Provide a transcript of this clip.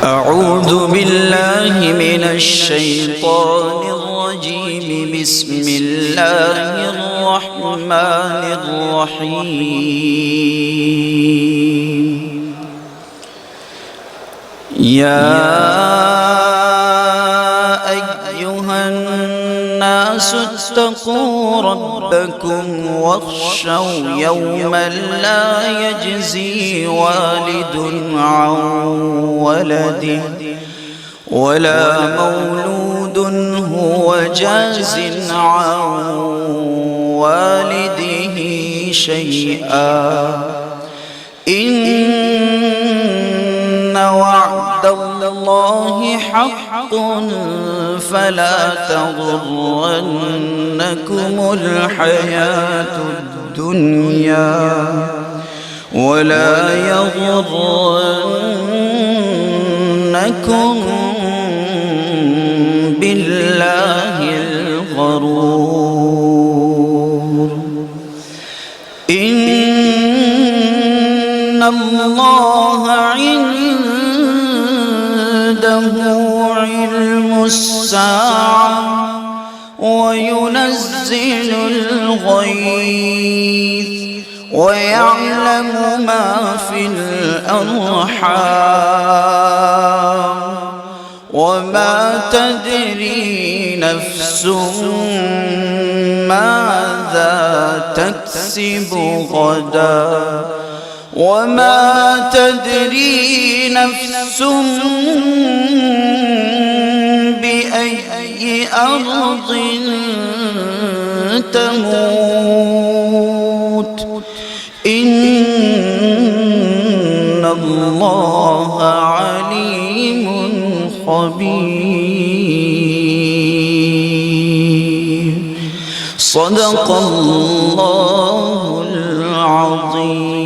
أعوذ بالله من الشيطان الرجيم بسم الله الرحمن الرحيم يا أيها الناس اتقوا ربكم واخشوا يوما لا يجزي والد عن ولده ولا مولود هو جاز عن والده شيئا إن وعد الله حق فلا تغرنكم الحياة الدنيا ولا يغرنكم بالله الغرور إن الله عنده علم الساعة وينزل الغيث ويعلم ما في الأرحام وما تدري نفس ماذا تكسب غدا وما تدري نفس بأي أرض تموت إن الله عليم خبير صدق الله العظيم